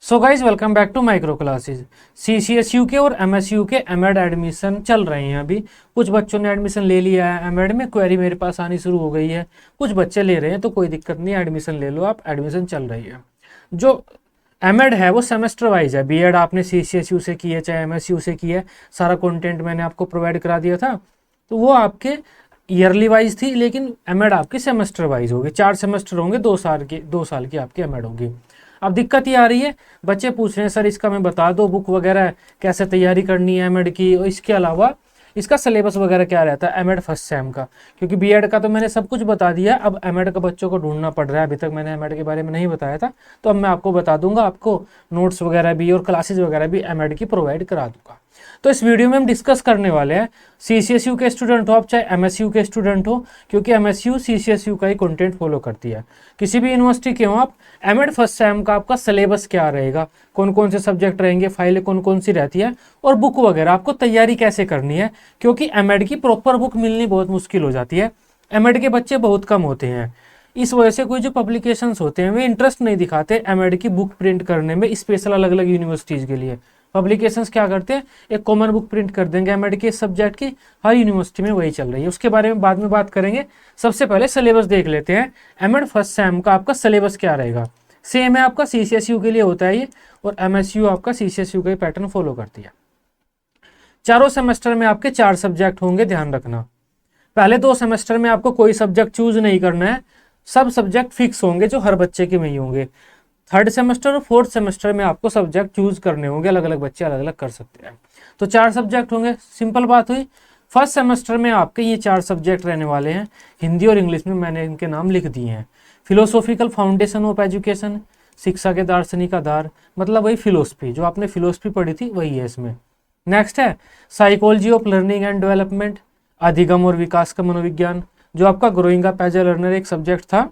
So guys welcome back to Micro Classes. CCSU के और MSU के एमएड एडमिशन चल रहे हैं। अभी कुछ बच्चों ने एडमिशन ले लिया है एमएड में, क्वेरी मेरे पास आनी शुरू हो गई है। कुछ बच्चे ले रहे हैं तो कोई दिक्कत नहीं, एडमिशन ले लो आप, एडमिशन चल रही है। जो एमएड है वो सेमेस्टर वाइज है। बीएड आपने CCSU से की है चाहे MSU से की है, सारा कंटेंट मैंने आपको प्रोवाइड करा दिया था। तो वो आपके ईयरली वाइज थी, लेकिन एमएड आपकी सेमेस्टर वाइज होगी। 4 सेमेस्टर होंगे, 2 साल की आपकी एमएड होगी। अब दिक्कत ये आ रही है, बच्चे पूछ रहे हैं सर इसका मैं बता दो बुक वगैरह कैसे तैयारी करनी है एमएड की, और इसके अलावा इसका सिलेबस वगैरह क्या रहता है एमएड फर्स्ट सेम का। क्योंकि बीएड का तो मैंने सब कुछ बता दिया, अब एमएड का बच्चों को ढूंढना पड़ रहा है। अभी तक मैंने एमएड के बारे में नहीं बताया था, तो अब मैं आपको बता दूंगा। आपको नोट्स वगैरह भी और क्लासेज वगैरह भी एमएड की प्रोवाइड करा दूंगा। तो इस वीडियो में हम डिस्कस करने वाले हैं, CCSU के स्टूडेंट हो आप चाहे MSU के स्टूडेंट हो, क्योंकि MSU CCSU का ही कंटेंट फॉलो करती है। किसी भी यूनिवर्सिटी के हो आप, एमएड फर्स्ट सेम का आपका सिलेबस क्या रहेगा, कौन कौन से सब्जेक्ट रहेंगे, फाइलें कौन कौन सी रहती है, और बुक वगैरह आपको तैयारी कैसे करनी है। क्योंकि एमएड की प्रॉपर बुक मिलनी बहुत मुश्किल हो जाती है। एमएड के बच्चे बहुत कम होते हैं, इस वजह से कोई जो पब्लिकेशंस होते हैं वे इंटरेस्ट नहीं दिखाते एमएड की बुक प्रिंट करने में, स्पेशल अलग अलग यूनिवर्सिटीज़ के लिए। पब्लिकेशंस क्या करते हैं, एक कॉमन बुक प्रिंट कर देंगे एमएड के सब्जेक्ट की, हर यूनिवर्सिटी में वही चल रही है। उसके बारे में बाद में बात करेंगे। सबसे पहले सिलेबस देख लेते हैं। एमएड फर्स्ट सेम का आपका सिलेबस क्या रहेगा। सेम है आपका, CCSU के लिए होता है ये, और MSU आपका CCSU का ही पैटर्न फॉलो करती है। चारों सेमेस्टर में आपके 4 सब्जेक्ट होंगे, ध्यान रखना। पहले 2 सेमेस्टर में आपको कोई सब्जेक्ट चूज नहीं करना है, सब सब्जेक्ट फिक्स होंगे जो हर बच्चे के में ही होंगे। 3rd सेमेस्टर और 4th सेमेस्टर में आपको सब्जेक्ट चूज करने होंगे, अलग अलग बच्चे अलग अलग कर सकते हैं। तो 4 सब्जेक्ट होंगे, सिंपल बात हुई। फर्स्ट सेमेस्टर में आपके ये 4 सब्जेक्ट रहने वाले हैं। हिंदी और इंग्लिश में मैंने इनके नाम लिख दिए हैं। फिलोसॉफिकल फाउंडेशन ऑफ एजुकेशन, शिक्षा के दार्शनिक आधार, मतलब वही फिलोसफी जो आपने फिलोसफी पढ़ी थी वही है इसमें। नेक्स्ट है psychology of learning and development, अधिगम और विकास का मनोविज्ञान, जो आपका growing up as a learner एक सब्जेक्ट था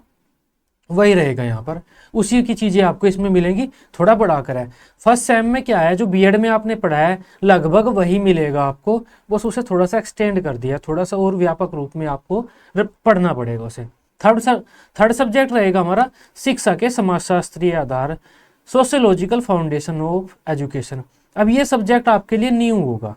वही रहेगा यहाँ पर। उसी की चीज़ें आपको इसमें मिलेंगी, थोड़ा बढ़ाकर है। फर्स्ट सेम में क्या है, जो बीएड में आपने पढ़ा है लगभग वही मिलेगा आपको, बस उसे थोड़ा सा एक्सटेंड कर दिया, थोड़ा सा और व्यापक रूप में आपको पढ़ना पड़ेगा उसे। थर्ड सब्जेक्ट रहेगा हमारा शिक्षा के समाजशास्त्रीय आधार, सोशियोलॉजिकल फाउंडेशन ऑफ एजुकेशन। अब ये सब्जेक्ट आपके लिए न्यू होगा।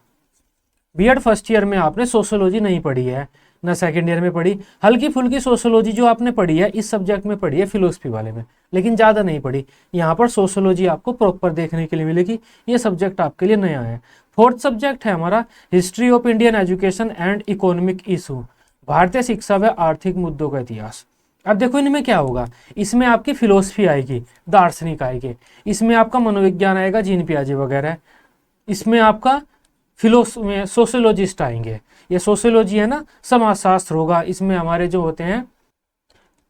बीएड फर्स्ट ईयर में आपने सोशियोलॉजी नहीं पढ़ी है, ना सेकेंड ईयर में पढ़ी। हल्की फुल्की सोशियोलॉजी जो आपने पढ़ी है इस सब्जेक्ट में पढ़ी है, फिलोसफी वाले में, लेकिन ज़्यादा नहीं पढ़ी। यहाँ पर सोशियोलॉजी आपको प्रॉपर देखने के लिए मिलेगी। ये सब्जेक्ट आपके लिए नया है। 4th सब्जेक्ट है हमारा history of Indian education and economic issue, भारतीय शिक्षा व आर्थिक मुद्दों का इतिहास। अब देखो इनमें क्या होगा, इसमें आपकी फिलोसफी आएगी, दार्शनिक आएगी, इसमें आपका मनोविज्ञान आएगा, जीन पियाजे वगैरह, इसमें आपका सोशियोलॉजिस्ट आएंगे। ये सोशियोलॉजी है ना, समाजशास्त्र होगा। इसमें हमारे जो होते हैं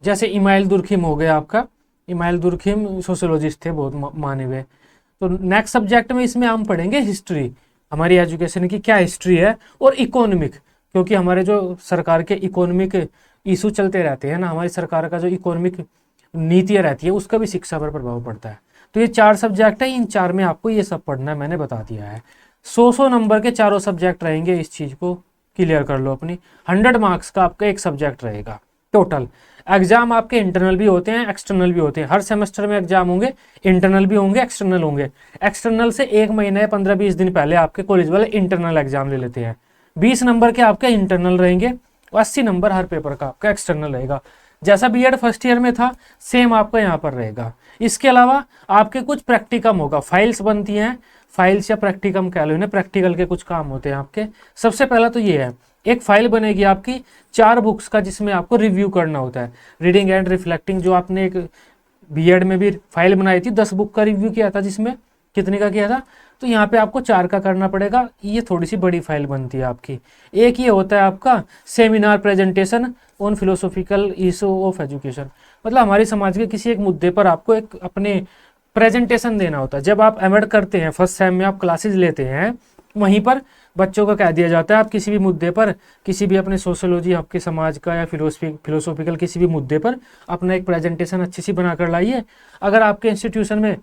जैसे इमाइल दुर्खिम हो गया आपका, इमाइल दुर्खिम सोशियोलॉजिस्ट थे, बहुत माने हुए। तो नेक्स्ट सब्जेक्ट में इसमें हम पढ़ेंगे हिस्ट्री, हमारी एजुकेशन की क्या हिस्ट्री है, और इकोनॉमिक, क्योंकि हमारे जो सरकार के इकोनॉमिक इशू चलते रहते हैं ना, हमारी सरकार का जो इकोनॉमिक नीतियाँ रहती है उसका भी शिक्षा पर प्रभाव पड़ता है। तो ये 4 सब्जेक्ट है, इन 4 में आपको ये सब पढ़ना है, मैंने बता दिया है। 100 नंबर के चारों सब्जेक्ट रहेंगे, इस चीज़ को क्लियर कर लो अपनी। 100 मार्क्स का आपका एक सब्जेक्ट रहेगा टोटल। एग्जाम आपके इंटरनल भी होते हैं, एक्सटर्नल भी होते हैं। हर सेमेस्टर में एग्जाम होंगे, इंटरनल भी होंगे, एक्सटर्नल होंगे। एक्सटर्नल से 1 महीने या 15-20 दिन पहले आपके कॉलेज वाले इंटरनल एग्जाम ले लेते हैं। 20 नंबर के आपके इंटरनल रहेंगे, 80 नंबर हर पेपर का आपका एक्सटर्नल रहेगा। जैसा बीएड फर्स्ट ईयर में था सेम आपका यहाँ पर रहेगा। इसके अलावा आपके कुछ प्रैक्टिकम होगा, फाइल्स बनती हैं, फाइल्स या प्रैक्टिकम कह लो इन्हें, प्रैक्टिकल के कुछ काम होते हैं आपके। सबसे पहला तो ये है, एक फाइल बनेगी आपकी 4 बुक्स का, जिसमें आपको रिव्यू करना होता है। रीडिंग एंड रिफ्लेक्टिंग जो आपने एक बीएड में भी फाइल बनाई थी, 10 बुक का रिव्यू किया था, जिसमें कितने का किया था, तो यहाँ पे आपको 4 का करना पड़ेगा। ये थोड़ी सी बड़ी फाइल बनती है आपकी। एक ये होता है आपका seminar presentation on philosophical issue of education, मतलब हमारे समाज के किसी एक मुद्दे पर आपको एक अपने प्रेजेंटेशन देना होता है। जब आप एमएड करते हैं, फर्स्ट सेम में आप क्लासेज लेते हैं, वहीं पर बच्चों को कह दिया जाता है आप किसी भी मुद्दे पर, किसी भी अपने सोशियोलॉजी आपके समाज का या फिलोसॉफिकल किसी भी मुद्दे पर अपना एक प्रेजेंटेशन अच्छी सी बनाकर लाइए। अगर आपके इंस्टीट्यूशन में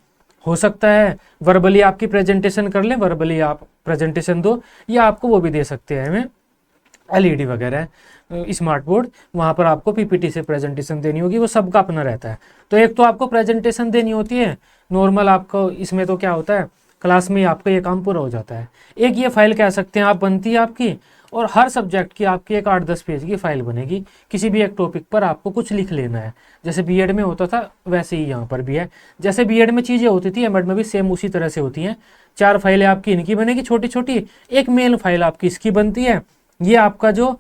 हो सकता है वर्बली आपकी प्रेजेंटेशन कर लें, वर्बली आप प्रेजेंटेशन दो, या आपको वो भी दे सकते हैं हमें LED वगैरह, स्मार्ट बोर्ड, वहाँ पर आपको PPT से प्रेजेंटेशन देनी होगी, वो सबका अपना रहता है। तो एक तो आपको प्रेजेंटेशन देनी होती है, नॉर्मल आपको इसमें तो क्या होता है, क्लास में आपका ये काम पूरा हो जाता है। एक ये फाइल कह सकते हैं आप बनती है आपकी, और हर सब्जेक्ट की आपकी एक 8-10 पेज की फाइल बनेगी। किसी भी एक टॉपिक पर आपको कुछ लिख लेना है, जैसे बीएड में होता था वैसे ही यहाँ पर भी है। जैसे बीएड में चीज़ें होती थी एमएड में भी सेम उसी तरह से होती हैं। 4 फाइलें आपकी इनकी बनेगी छोटी छोटी, एक मेन फाइल आपकी इसकी बनती है। ये आपका जो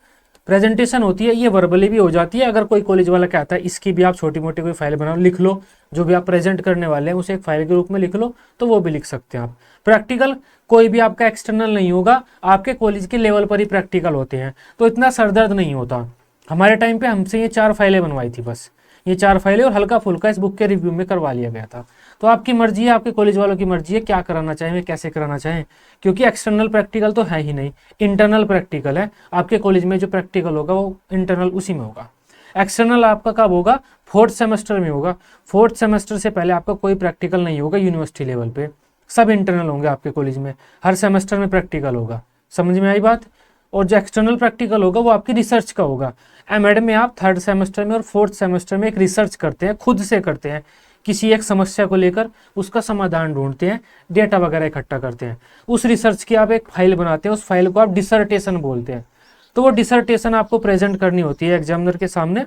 प्रेजेंटेशन होती है ये वर्बली भी हो जाती है। अगर कोई कॉलेज वाला कहता है इसकी भी आप छोटी मोटी कोई फाइल बनाओ, लिख लो, जो भी आप प्रेजेंट करने वाले हैं उसे एक फाइल के रूप में लिख लो, तो वो भी लिख सकते हैं आप। प्रैक्टिकल कोई भी आपका एक्सटर्नल नहीं होगा, आपके कॉलेज के लेवल पर ही प्रैक्टिकल होते हैं, तो इतना सरदर्द नहीं होता। हमारे टाइम पे हमसे ये 4 फाइलें बनवाई थी बस, ये 4 फाइलें, और हल्का फुल्का इस बुक के रिव्यू में करवा लिया गया था। तो आपकी मर्जी है, आपके कॉलेज वालों की मर्जी है क्या कराना चाहें, कैसे कराना चाहें, क्योंकि एक्सटर्नल प्रैक्टिकल तो है ही नहीं, इंटरनल प्रैक्टिकल है। आपके कॉलेज में जो प्रैक्टिकल होगा वो इंटरनल उसी में होगा। एक्सटर्नल आपका कब होगा, 4th सेमेस्टर में होगा। 4th सेमेस्टर से पहले आपका कोई प्रैक्टिकल नहीं होगा यूनिवर्सिटी लेवल पे, सब इंटरनल होंगे आपके कॉलेज में। हर सेमेस्टर में प्रैक्टिकल होगा, समझ में आई बात। और जो एक्सटर्नल प्रैक्टिकल होगा वो आपकी रिसर्च का होगा। एमएड में आप 3rd सेमेस्टर में और 4th सेमेस्टर में एक रिसर्च करते हैं, खुद से करते हैं, किसी एक समस्या को लेकर उसका समाधान ढूंढते हैं, डेटा वगैरह इकट्ठा करते हैं, उस रिसर्च की आप एक फाइल बनाते हैं, उस फाइल को आप डिसर्टेशन बोलते हैं। तो वो डिसर्टेशन आपको प्रेजेंट करनी होती है एग्जामिनर के सामने।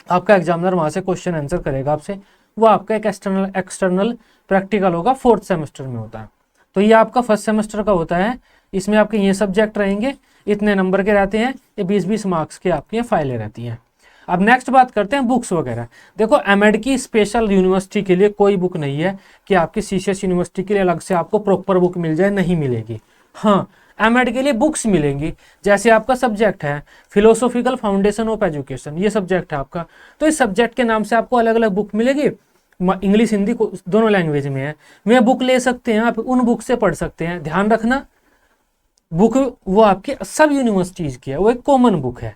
आपका एग्जामिनर वहां से क्वेश्चन आंसर करेगा आपसे, वो आपका एक एक्सटर्नल प्रैक्टिकल होगा, 4th सेमेस्टर में होता है। तो ये आपका 1st सेमेस्टर का होता है, इसमें आपके ये सब्जेक्ट रहेंगे, इतने नंबर के रहते हैं, ये 20-20 मार्क्स की आपकी फाइलें रहती हैं। अब नेक्स्ट बात करते हैं बुक्स वगैरह। देखो एमएड की स्पेशल यूनिवर्सिटी के लिए कोई बुक नहीं है कि आपकी सीसीएस यूनिवर्सिटी के लिए अलग से आपको प्रॉपर बुक मिल जाए, नहीं मिलेगी। हाँ, एमएड के लिए बुक्स मिलेंगी। जैसे आपका सब्जेक्ट है फिलोसॉफिकल फाउंडेशन ऑफ एजुकेशन, ये सब्जेक्ट है आपका, तो इस सब्जेक्ट के नाम से आपको अलग अलग बुक मिलेगी, इंग्लिश हिंदी दोनों लैंग्वेज में है। वे बुक ले सकते हैं, आप उन बुक से पढ़ सकते हैं। ध्यान रखना, बुक वो आपकी सब यूनिवर्सिटीज की है, वो एक कॉमन बुक है।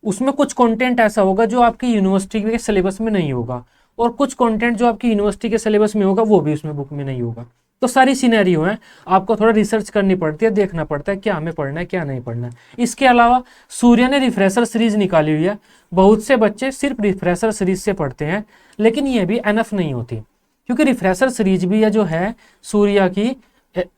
उसमें कुछ कंटेंट ऐसा होगा जो आपकी यूनिवर्सिटी के सिलेबस में नहीं होगा, और कुछ कंटेंट जो आपकी यूनिवर्सिटी के सिलेबस में होगा वो भी उसमें बुक में नहीं होगा। तो सारी सिनेरियो है, आपको थोड़ा रिसर्च करनी पड़ती है, देखना पड़ता है क्या हमें पढ़ना है क्या नहीं पढ़ना है। इसके अलावा सूर्य ने रिफ्रेशर सीरीज निकाली हुई है, बहुत से बच्चे सिर्फ रिफ्रेशर सीरीज से पढ़ते हैं, लेकिन ये भी एनफ नहीं होती, क्योंकि रिफ्रेशर सीरीज भी ये जो है सूर्या की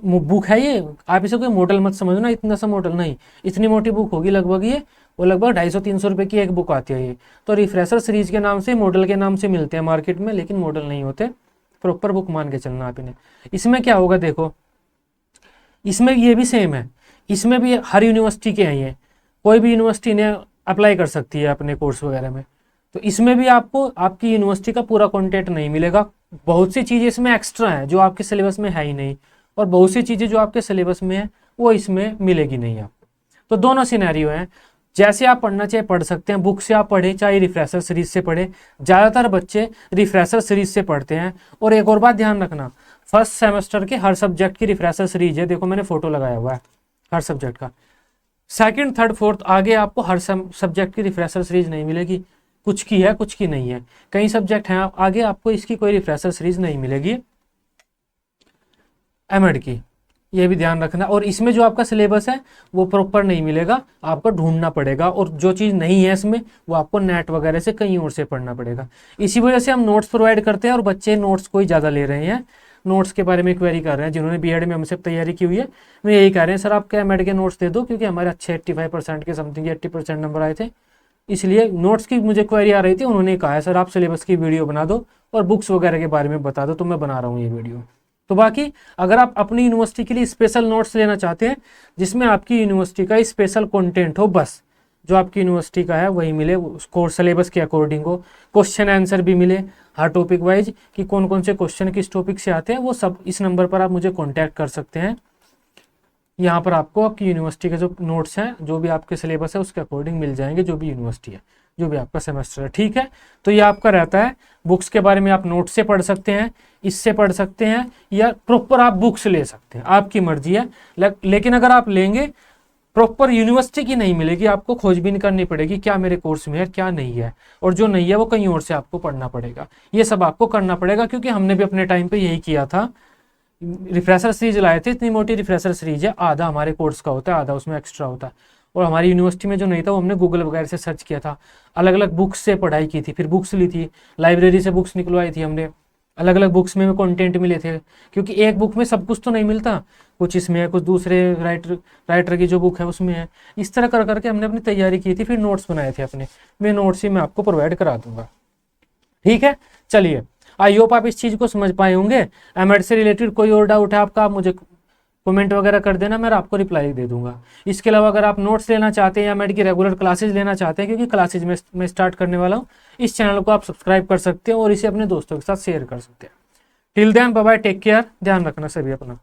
बुक है, ये आप इसे कोई मॉडल मत समझना, इतना सा मॉडल नहीं, इतनी मोटी बुक होगी लगभग, ये वो लगभग 250-300 रुपए की एक बुक आती है ये। तो रिफ्रेशर सीरीज के नाम से, मॉडल के नाम से मिलते हैं मार्केट में, लेकिन मॉडल नहीं होते, प्रॉपर बुक मान के चलना आप इन्हें। इसमें क्या होगा देखो, इसमें ये भी सेम है, इसमें भी हर यूनिवर्सिटी के हैं, ये कोई भी यूनिवर्सिटी ने अप्लाई कर सकती है अपने कोर्स वगैरह में। तो इसमें भी आपको आपकी यूनिवर्सिटी का पूरा कंटेंट नहीं मिलेगा, बहुत सी चीज़ें इसमें एक्स्ट्रा हैं जो आपके सिलेबस में है ही नहीं, और बहुत सी चीज़ें जो आपके सिलेबस में है वो इसमें मिलेगी नहीं आपको। तो दोनों सिनेरियो हैं, जैसे आप पढ़ना चाहे पढ़ सकते हैं, बुक से आप पढ़े चाहे रिफ्रेशर सीरीज से पढ़े। ज़्यादातर बच्चे रिफ्रेशर सीरीज से पढ़ते हैं। और एक और बात ध्यान रखना, 1st सेमेस्टर के हर सब्जेक्ट की रिफ्रेशर सीरीज है, देखो मैंने फोटो लगाया हुआ है हर सब्जेक्ट का। 2nd, 3rd, 4th आगे आपको हर सब्जेक्ट की रिफ्रेशर सीरीज नहीं मिलेगी, कुछ की है कुछ की नहीं है। कई सब्जेक्ट हैं आगे आपको इसकी कोई रिफ्रेशर सीरीज नहीं मिलेगी एमएड की, ये भी ध्यान रखना। और इसमें जो आपका सिलेबस है वो प्रॉपर नहीं मिलेगा, आपको ढूंढना पड़ेगा, और जो चीज़ नहीं है इसमें वो आपको नेट वगैरह से कहीं और से पढ़ना पड़ेगा। इसी वजह से हम नोट्स प्रोवाइड करते हैं, और बच्चे नोट्स को ही ज़्यादा ले रहे हैं, नोट्स के बारे में क्वेरी कर रहे हैं। जिन्होंने बीएड में हमसे तैयारी की हुई है वो यही कह रहे हैं, सर आप क्या एमएड के नोट्स दे दो, क्योंकि हमारे अच्छे 85% के समथिंग 80% नंबर आए थे, इसलिए नोट्स की मुझे क्वेरी आ रही थी। उन्होंने कहा है सर आप सिलेबस की वीडियो बना दो और बुक्स वगैरह के बारे में बता दो, तो मैं बना रहा हूँ ये वीडियो। तो बाकी अगर आप अपनी यूनिवर्सिटी के लिए स्पेशल नोट्स लेना चाहते हैं जिसमें आपकी यूनिवर्सिटी का स्पेशल कंटेंट हो, बस जो आपकी यूनिवर्सिटी का है वही मिले, कोर्स सिलेबस के अकॉर्डिंग हो, क्वेश्चन आंसर भी मिले हर टॉपिक वाइज कि कौन कौन से क्वेश्चन किस टॉपिक से आते हैं, वो सब इस नंबर पर आप मुझे कॉन्टैक्ट कर सकते हैं। यहाँ पर आपको आपकी यूनिवर्सिटी के जो नोट्स हैं, जो भी आपके सिलेबस है उसके अकॉर्डिंग मिल जाएंगे, जो भी यूनिवर्सिटी है, जो भी आपका सेमेस्टर है, ठीक है। तो ये आपका रहता है, बुक्स के बारे में आप नोट से पढ़ सकते हैं, इससे पढ़ सकते हैं, या प्रॉपर आप बुक्स ले सकते हैं, आपकी मर्जी है। लेकिन अगर आप लेंगे प्रॉपर यूनिवर्सिटी की नहीं मिलेगी, आपको खोजबीन करनी पड़ेगी क्या मेरे कोर्स में है क्या नहीं है, और जो नहीं है वो कहीं और से आपको पढ़ना पड़ेगा। ये सब आपको करना पड़ेगा, क्योंकि हमने भी अपने टाइम पे यही किया था। रिफ्रेशर सीरीज लाए थे, इतनी मोटी रिफ्रेशर सीरीज है, आधा हमारे कोर्स का होता है, आधा उसमें एक्स्ट्रा होता है। और हमारी यूनिवर्सिटी में जो नहीं था वो हमने गूगल वगैरह से सर्च किया था, अलग अलग बुक्स से पढ़ाई की थी, फिर बुक्स ली थी, लाइब्रेरी से बुक्स निकलवाई थी हमने, अलग अलग बुक्स में कंटेंट मिले थे, क्योंकि एक बुक में सब कुछ तो नहीं मिलता, कुछ इसमें है, कुछ दूसरे राइटर की जो बुक है उसमें है। इस तरह कर करके हमने अपनी तैयारी की थी, फिर नोट्स बनाए थे अपने। मैं नोट्स ही मैं आपको प्रोवाइड करा दूंगा। ठीक है, चलिए, आई होप आप इस चीज़ को समझ पाए होंगे। एमएड से रिलेटेड कोई और डाउट है आपका, आप मुझे कमेंट वगैरह कर देना, मैं आपको रिप्लाई दे दूंगा। इसके अलावा अगर आप नोट्स लेना चाहते हैं या एमएड की रेगुलर क्लासेज लेना चाहते हैं, क्योंकि क्लासेज में मैं स्टार्ट करने वाला हूँ, इस चैनल को आप सब्सक्राइब कर सकते हैं और इसे अपने दोस्तों के साथ शेयर कर सकते हैं। Till then bye bye, take care, ध्यान रखना सभी अपना।